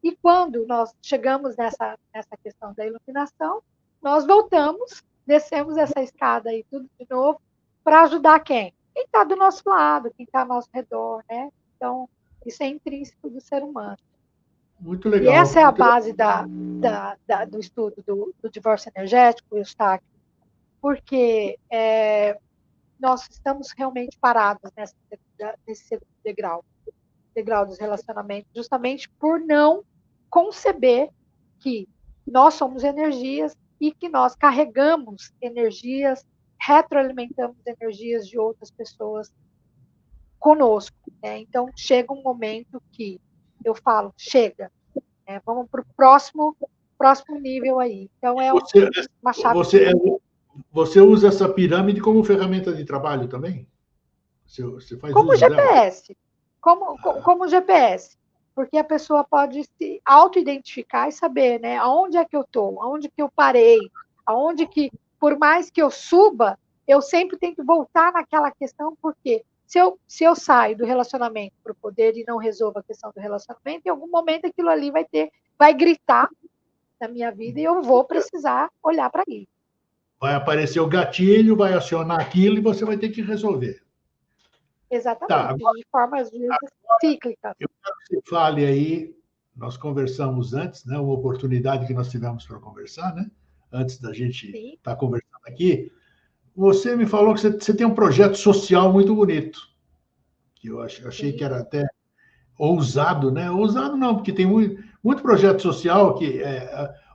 E quando nós chegamos nessa questão da iluminação, nós voltamos, descemos essa escada aí tudo de novo, para ajudar quem? Quem está do nosso lado, quem está ao nosso redor, né? Então, isso é intrínseco do ser humano. Muito E legal. essa é a base do estudo do divórcio energético, Eustáquio, porque nós estamos realmente parados nesse segundo degrau dos relacionamentos, justamente por não conceber que nós somos energias e que nós carregamos energias, retroalimentamos energias de outras pessoas conosco. Né? Então, chega um momento que eu falo, chega, né? Vamos para o próximo nível aí. Então, é uma chave. Você usa essa pirâmide como ferramenta de trabalho também? Você faz Como uso dela? GPS. Como GPS. Porque a pessoa pode se auto-identificar e saber, né? Aonde é que eu estou, aonde que eu parei, aonde que, por mais que eu suba, eu sempre tenho que voltar naquela questão, porque se eu saio do relacionamento para o poder e não resolvo a questão do relacionamento, em algum momento aquilo ali vai gritar na minha vida e eu vou precisar olhar para isso. Vai aparecer o gatilho, vai acionar aquilo e você vai ter que resolver. Exatamente, Tá, agora, de forma às vezes cíclica. Eu quero que você fale aí, nós conversamos antes, né, uma oportunidade que nós tivemos para conversar, né, antes da gente estar conversando aqui. Você me falou que você tem um projeto social muito bonito, que eu achei que era até ousado, né? Ousado não, porque tem muito projeto social que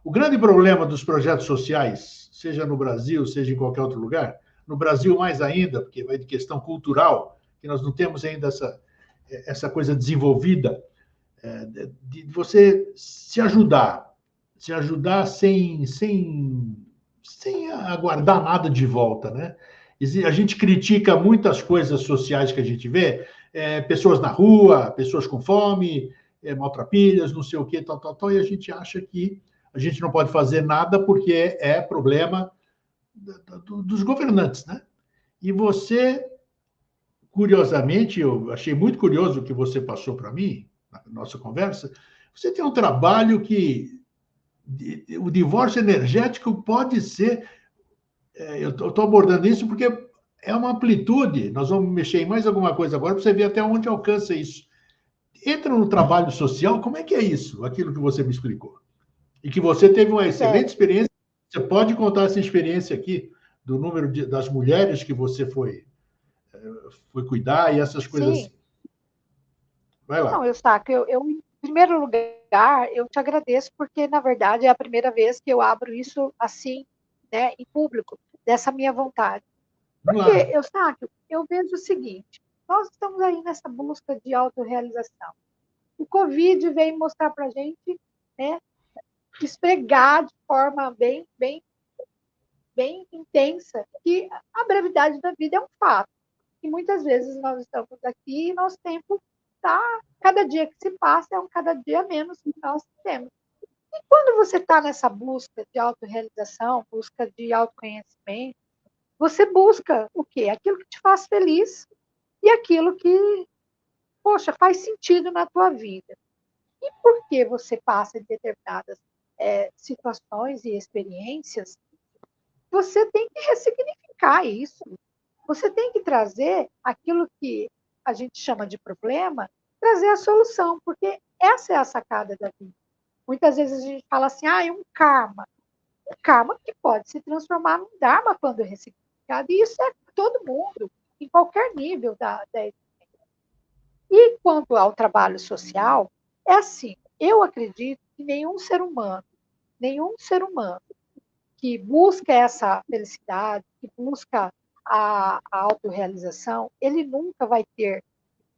o grande problema dos projetos sociais, seja no Brasil, seja em qualquer outro lugar, no Brasil mais ainda, porque vai de questão cultural, que nós não temos ainda essa coisa desenvolvida, de você se ajudar sem aguardar nada de volta, né? A gente critica muitas coisas sociais que a gente vê, pessoas na rua, pessoas com fome, maltrapilhas, não sei o quê, tal, e a gente acha que a gente não pode fazer nada porque é problema dos governantes, né? E você, curiosamente, eu achei muito curioso o que você passou para mim, na nossa conversa, você tem um trabalho que o divórcio energético pode ser. Eu estou abordando isso porque é uma amplitude. Nós vamos mexer em mais alguma coisa agora para você ver até onde alcança isso. Entra no trabalho social, como é que é isso? Aquilo que você me explicou. E que você teve uma excelente experiência. Você pode contar essa experiência aqui, do número das mulheres que você foi cuidar e essas coisas Sim. assim. Vai lá. Não, Eustáquio, em primeiro lugar, eu te agradeço, porque, na verdade, é a primeira vez que eu abro isso assim, né, em público, dessa minha vontade. Porque, Eustáquio, eu vejo o seguinte, nós estamos aí nessa busca de autorrealização. O Covid veio mostrar para a gente, né, esfregar de forma bem intensa que a brevidade da vida é um fato. E muitas vezes nós estamos aqui e nosso tempo está, cada dia que se passa é cada dia menos que nós temos. E quando você está nessa busca de autorrealização, busca de autoconhecimento, você busca o quê? Aquilo que te faz feliz e aquilo que, poxa, faz sentido na tua vida. E por que você passa em determinadas situações e experiências, você tem que ressignificar isso. Você tem que trazer aquilo que a gente chama de problema, trazer a solução, porque essa é a sacada da vida. Muitas vezes a gente fala assim, é um karma. Um karma que pode se transformar num dharma quando é ressignificado, e isso é todo mundo, em qualquer nível da existência. E quanto ao trabalho social, é assim, eu acredito que nenhum ser humano, nenhum ser humano que busca essa felicidade, que busca a autorrealização, ele nunca vai ter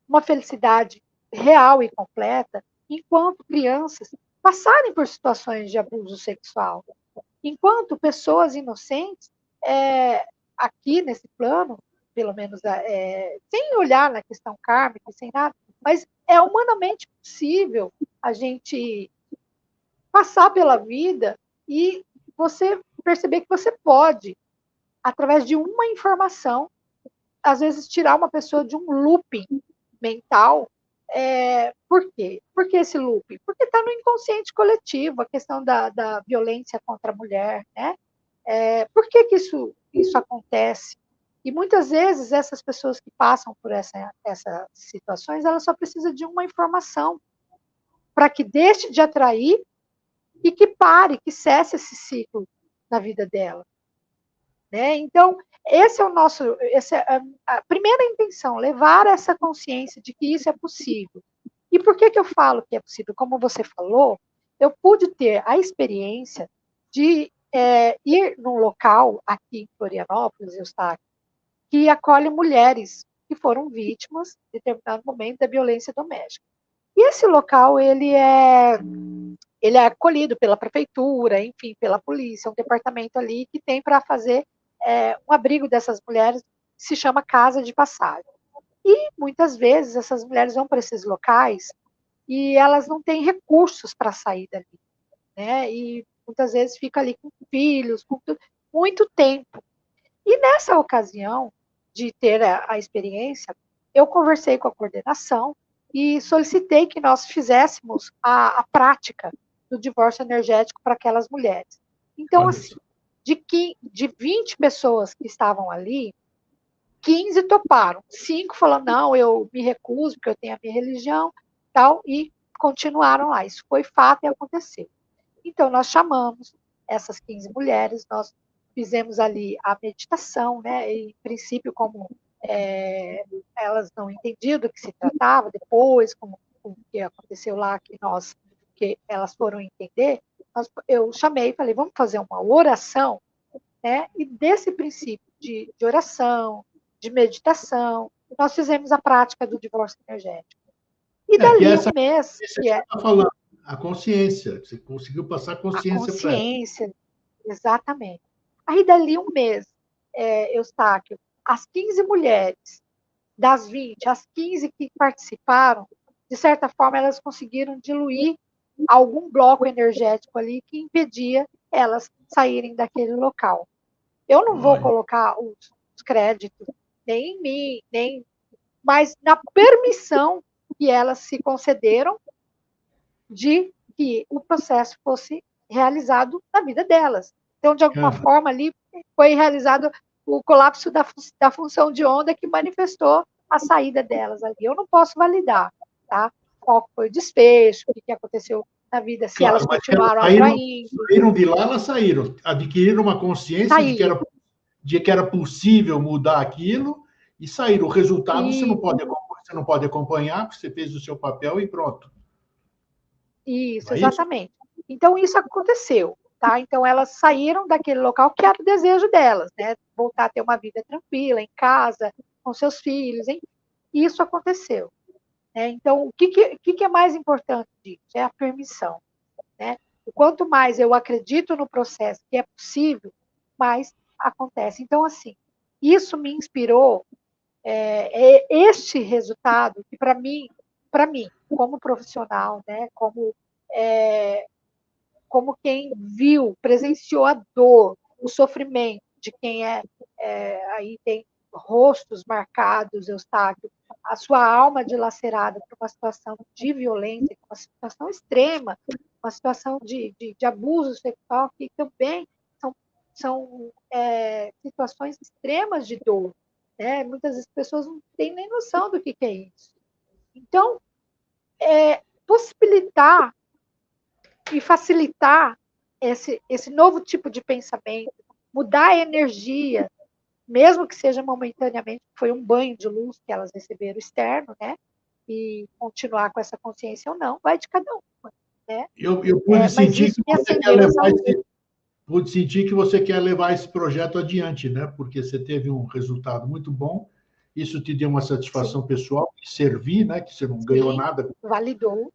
uma felicidade real e completa enquanto crianças passarem por situações de abuso sexual. Enquanto pessoas inocentes, aqui nesse plano, pelo menos sem olhar na questão kármica, sem nada, mas é humanamente possível a gente passar pela vida e você perceber que você pode, através de uma informação, às vezes tirar uma pessoa de um looping mental. Por quê? Por que esse looping? Porque está no inconsciente coletivo, a questão da violência contra a mulher, né? Por que isso acontece? E muitas vezes essas pessoas que passam por essas situações, elas só precisam de uma informação para que deixe de atrair e que pare, que cesse esse ciclo na vida dela. Né? Então, essa é a primeira intenção, levar essa consciência de que isso é possível. E por que eu falo que é possível? Como você falou, eu pude ter a experiência de ir num local aqui em Florianópolis, Eustáquio, que acolhe mulheres que foram vítimas, em determinado momento, da violência doméstica. E esse local, ele é acolhido pela prefeitura, enfim, pela polícia, um departamento ali que tem para fazer um abrigo dessas mulheres, que se chama Casa de Passagem. E muitas vezes essas mulheres vão para esses locais e elas não têm recursos para sair dali, né? E muitas vezes fica ali com filhos, com muito tempo. E nessa ocasião de ter a experiência, eu conversei com a coordenação e solicitei que nós fizéssemos a prática do divórcio energético para aquelas mulheres. Então, olha, assim, de 20 pessoas que estavam ali, 15 toparam. 5 falaram, não, eu me recuso, porque eu tenho a minha religião, tal, e continuaram lá. Isso foi fato e aconteceu. Então, nós chamamos essas 15 mulheres, nós fizemos ali a meditação, né? E, em princípio, como elas não entendiam do que se tratava, depois, como o que aconteceu lá, que elas foram entender, eu chamei e falei, vamos fazer uma oração, né? E desse princípio de oração, de meditação, nós fizemos a prática do divórcio energético. E dali um mês... Que está falando, a consciência, você conseguiu passar a consciência para ela. A consciência, exatamente. Aí dali um mês, Eustáquio, as 15 mulheres, das 20, as 15 que participaram, de certa forma, elas conseguiram diluir algum bloco energético ali que impedia elas saírem daquele local. Eu não vou colocar os créditos nem em mim, mas na permissão que elas se concederam de que o processo fosse realizado na vida delas. Então, de alguma forma, ali foi realizado o colapso da função de onda que manifestou a saída delas ali. Eu não posso validar, tá? Qual foi o desfecho, o que aconteceu na vida, se elas continuaram atraindo. Saíram de lá, elas saíram, adquiriram uma consciência de que era possível mudar aquilo e saíram. O resultado você não pode acompanhar, porque você fez o seu papel e pronto. Isso, exatamente. Então, isso aconteceu. Tá? Então, elas saíram daquele local que era o desejo delas, né? Voltar a ter uma vida tranquila, em casa, com seus filhos, hein? Isso aconteceu. Né? Então, o que é mais importante disso? É a permissão. Né? O quanto mais eu acredito no processo que é possível, mais acontece. Então, assim, isso me inspirou, este resultado, que para mim, como profissional, né? Como quem viu, presenciou a dor, o sofrimento de quem aí tem rostos marcados, Eustáquio, a sua alma dilacerada por uma situação de violência, uma situação extrema, uma situação de abuso sexual, que também são situações extremas de dor. Né? Muitas pessoas não têm nem noção do que é isso. Então, possibilitar e facilitar esse novo tipo de pensamento, mudar a energia, mesmo que seja momentaneamente, foi um banho de luz que elas receberam externo, né? E continuar com essa consciência ou não, vai de cada um. né? Eu pude Mas sentir isso que me você quer acendeu essa levar luz. pude sentir que você quer levar esse projeto adiante, né? Porque você teve um resultado muito bom, isso te deu uma Sim, satisfação pessoal, servir, né? Que você não ganhou sim, nada. validou.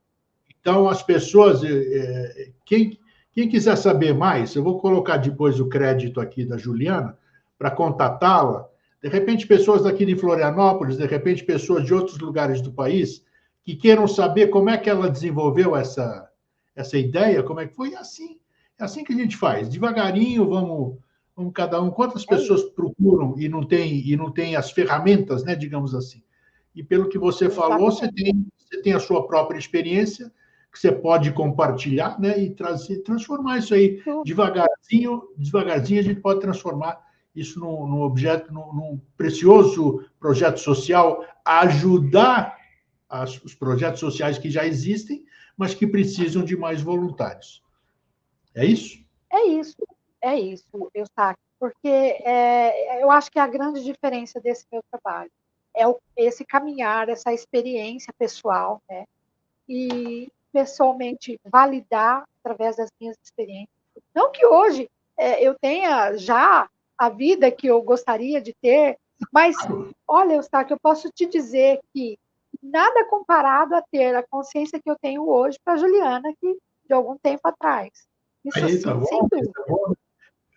Então, as pessoas, quem quiser saber mais, eu vou colocar depois o crédito aqui da Juliana para contatá-la. De repente, pessoas daqui de Florianópolis, de repente, pessoas de outros lugares do país que queiram saber como é que ela desenvolveu essa ideia, como é que foi. É assim que a gente faz. Devagarinho, vamos cada um. Quantas É isso, pessoas procuram e não tem as ferramentas, né, digamos assim. E pelo que você falou, exatamente. você tem a sua própria experiência, que você pode compartilhar, né, e transformar isso aí Tudo. devagarzinho, devagarzinho a gente pode transformar isso num objeto, num precioso projeto social, ajudar os projetos sociais que já existem, mas que precisam de mais voluntários. É isso? É isso, é isso, Eustáquio, porque eu acho que a grande diferença desse meu trabalho é esse caminhar, essa experiência pessoal, né? E pessoalmente validar através das minhas experiências. Não que hoje eu tenha já a vida que eu gostaria de ter, mas olha, Eustáquio, eu posso te dizer que nada comparado a ter a consciência que eu tenho hoje para a Juliana, que de algum tempo atrás. Isso Aí, tá assim, sem bom? Isso dúvida. é bom.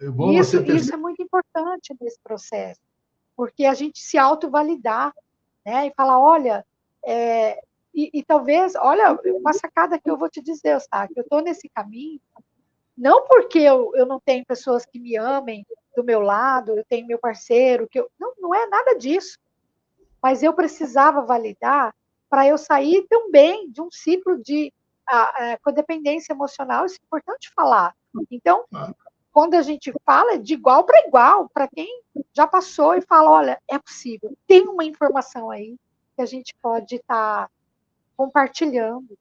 É bom você Isso perceber. é muito importante nesse processo, porque a gente se autovalidar, né? E falar, olha, e talvez, olha, uma sacada que eu vou te dizer, tá? Que eu estou nesse caminho, não porque eu não tenho pessoas que me amem do meu lado, eu tenho meu parceiro, não é nada disso, mas eu precisava validar para eu sair também de um ciclo de codependência emocional, isso é importante falar. Então, quando a gente fala, é de igual para igual, para quem já passou e fala, olha, é possível, tem uma informação aí que a gente pode estar compartilhando,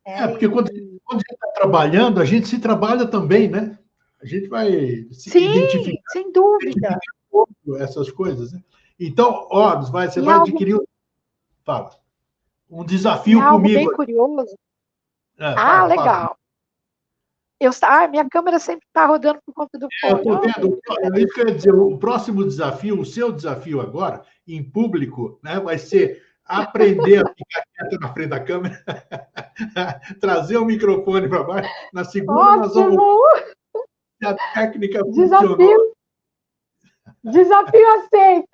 né? Porque quando a gente está trabalhando, a gente se trabalha também, né? A gente vai se Sim, identificar, sem dúvida. identificar um pouco essas coisas, né? Então, ó, você E vai algo, adquirir, fala, um e desafio algo bem comigo. curioso. Fala, fala. Legal. Minha câmera sempre está rodando por conta do Eu fone. estou vendo, isso que eu ia dizer, o próximo desafio, o seu desafio agora, em público, né, vai ser aprender a ficar quieto na frente da câmera, trazer o microfone para baixo. Na segunda, nós vamos Ótimo! ver se a técnica funcionou. Desafio, desafio aceito.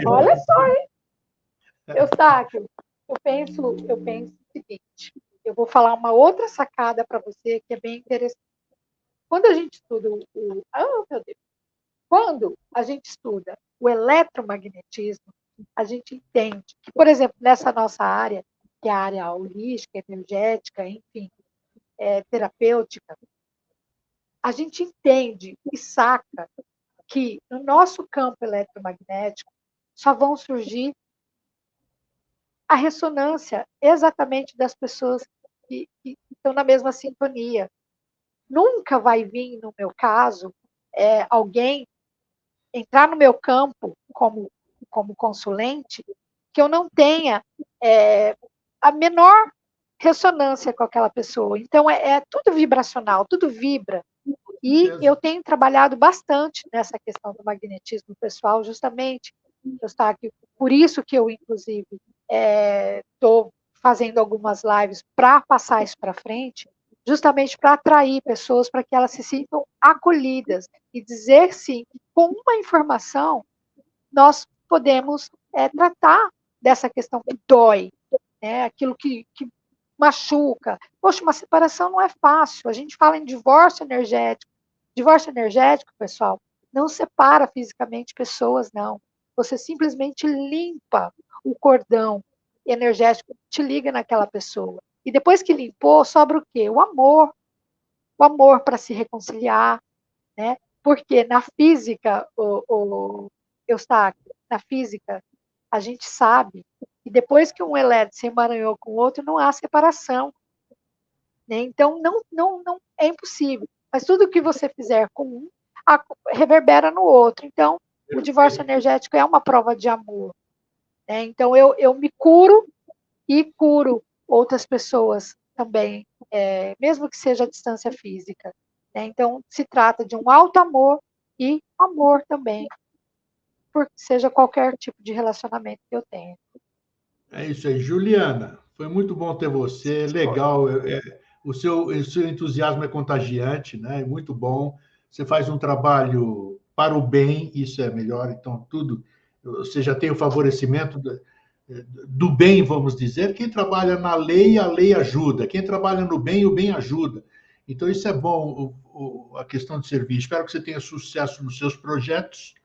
Olha só, Eustáquio, eu penso o seguinte, eu vou falar uma outra sacada para você que é bem interessante. Quando a gente estuda meu Deus, quando a gente estuda o eletromagnetismo, a gente entende que, por exemplo, nessa nossa área, que é a área holística, energética, enfim, terapêutica, a gente entende e saca que no nosso campo eletromagnético só vão surgir a ressonância exatamente das pessoas que estão na mesma sintonia. Nunca vai vir, no meu caso, alguém entrar no meu campo como consulente que eu não tenha a menor ressonância com aquela pessoa. Então, é tudo vibracional, tudo vibra. E eu tenho trabalhado bastante nessa questão do magnetismo pessoal, justamente, Eustáquio, por isso que eu, inclusive, estou fazendo algumas lives para passar isso para frente, justamente para atrair pessoas para que elas se sintam acolhidas e dizer sim, que com uma informação nós podemos tratar dessa questão que dói, né? Aquilo que machuca. Poxa, uma separação não é fácil. A gente fala em divórcio energético. Divórcio energético, pessoal, não separa fisicamente pessoas, não. Você simplesmente limpa o cordão energético que te liga naquela pessoa. E depois que limpou, sobra o quê? O amor para se reconciliar, né? Porque na física, Eustáquio, na física, a gente sabe que depois que um elétron se emaranhou com o outro, não há separação. Né? Então, não é impossível. Mas tudo que você fizer com um, reverbera no outro. Então, o divórcio energético é uma prova de amor. Né? Então, eu me curo e curo outras pessoas também mesmo que seja a distância física. Né? Então, se trata de um alto amor e amor também, por seja qualquer tipo de relacionamento que eu tenha. É isso aí. Juliana, foi muito bom ter você, legal. O seu entusiasmo é contagiante, né? É muito bom. Você faz um trabalho para o bem, isso é melhor. Então, tudo, você já tem o favorecimento do bem, vamos dizer. Quem trabalha na lei, a lei ajuda. Quem trabalha no bem, o bem ajuda. Então, isso é bom, a questão de servir. Espero que você tenha sucesso nos seus projetos.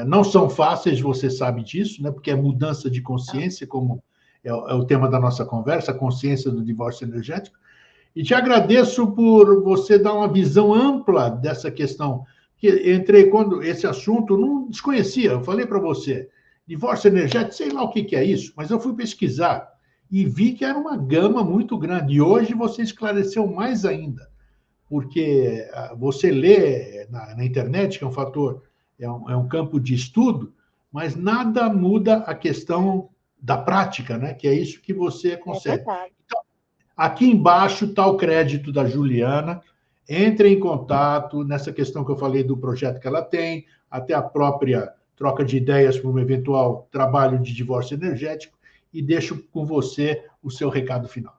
Não são fáceis, você sabe disso, né? Porque é mudança de consciência, como é o tema da nossa conversa, a consciência do divórcio energético. E te agradeço por você dar uma visão ampla dessa questão. Que entrei quando esse assunto não desconhecia. Eu falei para você, divórcio energético, sei lá o que é isso, mas eu fui pesquisar e vi que era uma gama muito grande. E hoje você esclareceu mais ainda, porque você lê na internet, que é um fator, é um campo de estudo, mas nada muda a questão da prática, né? Que é isso que você consegue. Então, aqui embaixo está o crédito da Juliana. Entre em contato nessa questão que eu falei do projeto que ela tem, até a própria troca de ideias para um eventual trabalho de divórcio energético, e deixo com você o seu recado final.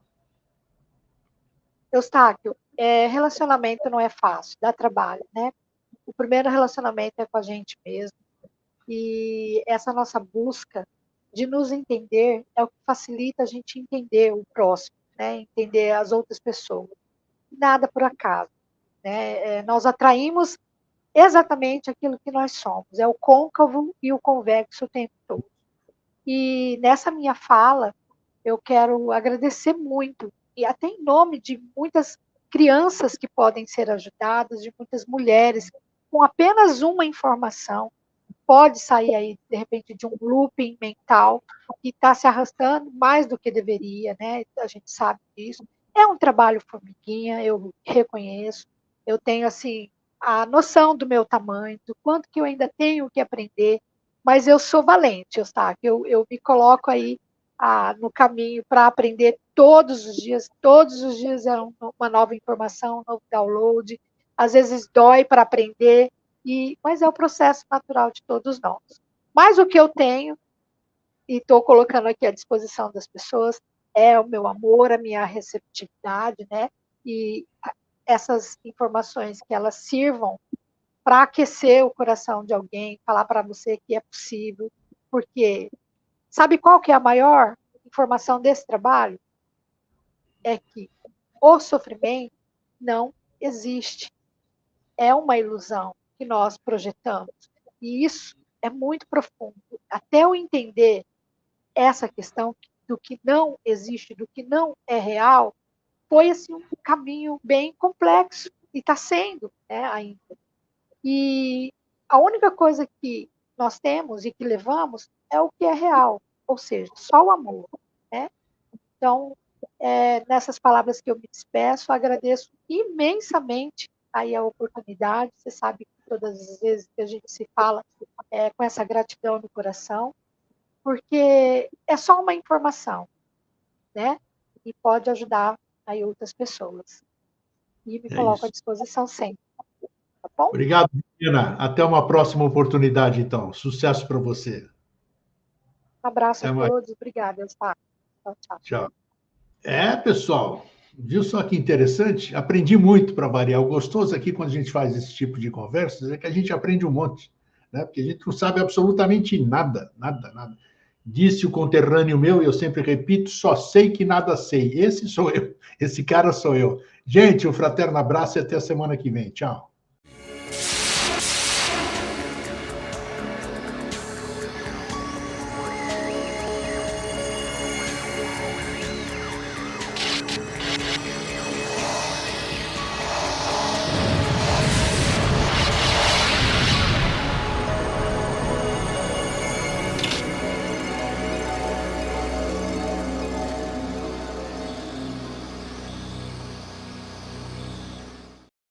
Eustáquio, relacionamento não é fácil, dá trabalho, né? O primeiro relacionamento é com a gente mesmo, e essa nossa busca de nos entender é o que facilita a gente entender o próximo, né? Entender as outras pessoas. Nada por acaso, né? Nós atraímos exatamente aquilo que nós somos, é o côncavo e o convexo o tempo todo. E nessa minha fala, eu quero agradecer muito, e até em nome de muitas crianças que podem ser ajudadas, de muitas mulheres, com apenas uma informação, pode sair aí, de repente, de um looping mental que está se arrastando mais do que deveria, né? A gente sabe disso. É um trabalho formiguinha, eu reconheço, eu tenho, assim, a noção do meu tamanho, do quanto que eu ainda tenho que aprender, mas eu sou valente, eu me coloco aí no caminho para aprender todos os dias é uma nova informação, um novo download, às vezes dói para aprender, mas é o processo natural de todos nós. Mas o que eu tenho, e estou colocando aqui à disposição das pessoas, é o meu amor, a minha receptividade, né? E essas informações que elas sirvam para aquecer o coração de alguém, falar para você que é possível, porque sabe qual que é a maior informação desse trabalho? É que o sofrimento não existe. É uma ilusão que nós projetamos. E isso é muito profundo. Até eu entender essa questão do que não existe, do que não é real, foi assim, um caminho bem complexo, e está sendo, né, ainda. E a única coisa que nós temos e que levamos é o que é real, ou seja, só o amor. Né? Então, nessas palavras que eu me despeço, agradeço imensamente aí a oportunidade. Você sabe que todas as vezes que a gente se fala com essa gratidão no coração, porque é só uma informação, né? E pode ajudar aí outras pessoas. E me coloco à disposição sempre. Tá bom? Obrigado, Juliana. Até uma próxima oportunidade, então. Sucesso para você. Um abraço a todos. Obrigada, Eustáquio. Tchau, tchau. Tchau. Pessoal, viu só que interessante? Aprendi muito para variar. O gostoso aqui, quando a gente faz esse tipo de conversas, é que a gente aprende um monte, né? Porque a gente não sabe absolutamente nada, nada, nada. Disse o conterrâneo meu, e eu sempre repito, só sei que nada sei. Esse sou eu, esse cara sou eu. Gente, um fraterno abraço e até a semana que vem. Tchau.